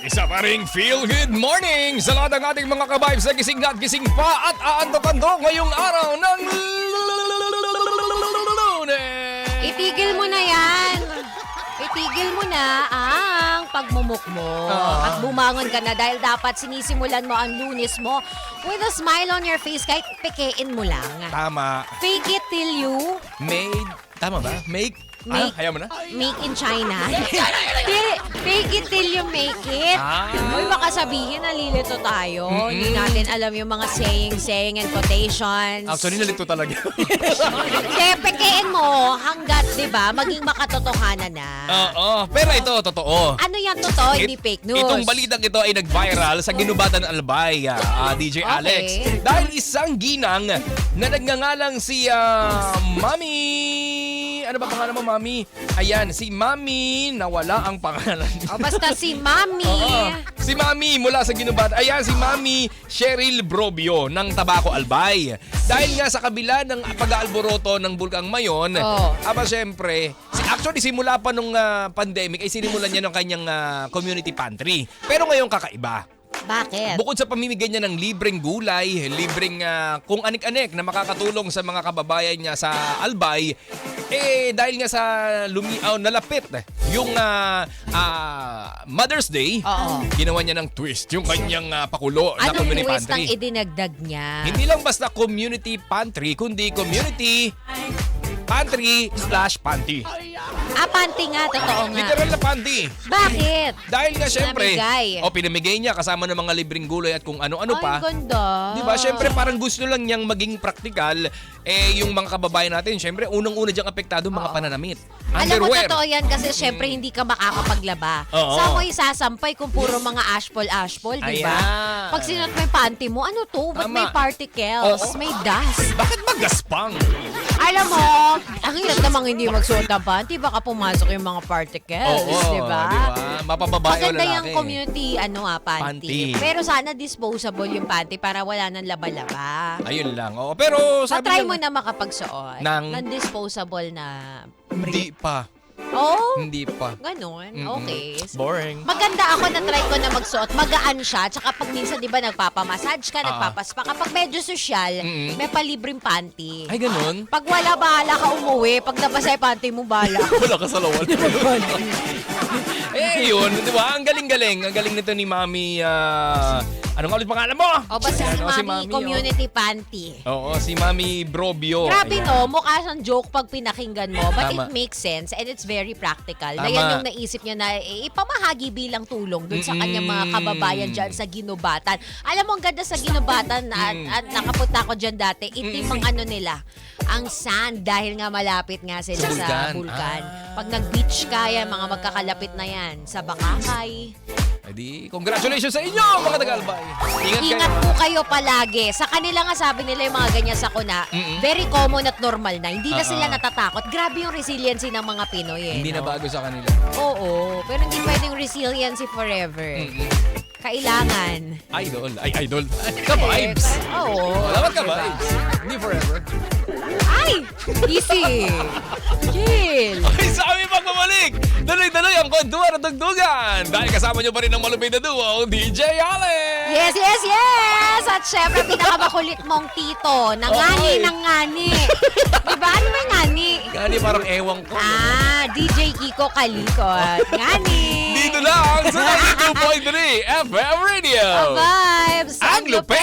Isa pa ring feel good morning sa lahat ng ating mga ka-vibes na gising na at gising pa at aantok-antok ngayong araw ng Lunes. Itigil mo na yan. Itigil mo na ang pagmumukmo. At bumangon ka na dahil dapat sinisimulan mo ang Lunes mo with a smile on your face kahit pekein mo lang. Tama. Fake it till you Made. Tama ba? Make. Ayaw mo na? make in China. Fake it till you make it. Uy, baka sabihin nalilito tayo. Hindi natin alam yung mga saying and quotations. Actually, nalito talaga. Kaya pekein mo hanggat, di ba, maging makatotohanan na. Oo. Pero ito, totoo. Ano yan totoo, hindi fake news? Itong balitang ito ay nag-viral sa Ginubatan Albay, DJ Alex. Dahil isang ginang na nagngangalang si Mami... Ano ba pangalan mo, Mami? Ayan, si Mami nawala ang pangalan. Basta si Mami. Si Mami mula sa Ginubatan. Ayan, si Mami Cheryl Brobio ng Tabaco Albay. Dahil nga sa kabila ng pag-aalboroto ng Bulkang Mayon, syempre, actually simula pa nung pandemic ay sinimulan niya ng kanyang community pantry. Pero ngayon kakaiba. Bakit? Bukod sa pamimigay niya ng libreng gulay, libreng kung anik-anik na makakatulong sa mga kababayan niya sa Albay, dahil nga sa nalapit yung Mother's Day, ginawa niya ng twist yung kanyang pakulo na community Anong twist pantry. ang idinagdag niya? Hindi lang basta community pantry, kundi community pantry/panty. Panty nga, totoo nga. Literal na panty. Bakit? Dahil nga syempre, Pinamigay. pinamigay niya kasama ng mga libreng gulay at kung ano-ano pa. Ay, ganda. Di ba? Syempre parang gusto lang niyang maging praktikal. Yung mga kababayan natin, syempre unang-una diyang apektado mga pananamit. Alam mo, Underwear. totoo yan kasi syempre hindi ka makakapaglaba. Oo. Saan mo isasampay kung puro mga ashpol, di ba? Ayan. Pag sinuot mo yung panty mo, ano to? Ba't Tama. may particles? Oo. May dust? Bakit ba gaspang? Alam mo, ang hirap namang hindi magsuot ng panty, baka pumasok yung mga particles, di ba? Di ba? Mapapabayo Maganda lalaki. yung community, panty. Panty. Pero sana disposable yung panty para wala nang laba-laba. Ayun lang. Oo. Pero sabi Try niya, mo na makapagsuot ng disposable na hindi pa. Oh, Hindi pa. ganun. Mm-mm. Okay. Boring. Maganda ako na try ko na magsuot. Magaan siya. Tsaka pag minsan, di ba, nagpapamassage ka, nagpapaspa. Kapag medyo sosyal, may palibreng panty. Ay, ganun? Pag wala, bahala ka umuwi. Pag nabasa yung panty mo, bahala. Wala ka sa lawal. Yun. Di ba? Ang galing-galing. Ang galing nito ni Mami, ano nga ulit pangalan mo? O basta si Mami, community panty. Oo, si Mami Brobio. Grabe Ayan. no, mukha siyang joke pag pinakinggan mo. But Tama. it makes sense and it's very practical. Tama. Na yan yung naisip niya na ipamahagi bilang tulong dun sa kanyang mga kababayan dyan sa Ginubatan. Alam mo, ang ganda sa Ginubatan at nakapunta ko dyan dati, itim ang ano nila, ang sand dahil nga malapit nga sila Sa sa bulkan. bulkan. Pag nag-beach ka, yan, mga magkakalapit na yan. Sa Bakakay. Edi, congratulations sa inyo, mga Tagalbay. Ingat Ingat kayo. po kayo palagi. Sa kanila nga sabi nila yung mga ganyan sakuna, very common at normal na. Hindi na sila natatakot. Grabe yung resiliency ng mga Pinoy Hindi na no? bago sa kanila. Oo, pero hindi pwedeng resiliency forever. Kailangan. Idol. Ay, idol. Ka-vibes. Oo. Dapat ka-vibes. Hindi forever. Ay! Easy! Chill! Ay, sa aming pagbabalik, daloy-daloy ang kwentuhan at dugdugan. Dahil kasama nyo pa rin ang malupit na duo, DJ Alex! Yes, yes, yes! At syempre, pinakamakulit mong tito. Nangani. Diba? Ano may ngani? Gani parang ewang ko. DJ Kiko Kalikot. Ngani! Dito lang sa 92.3 FM Radio. Vibes! Ang lupit!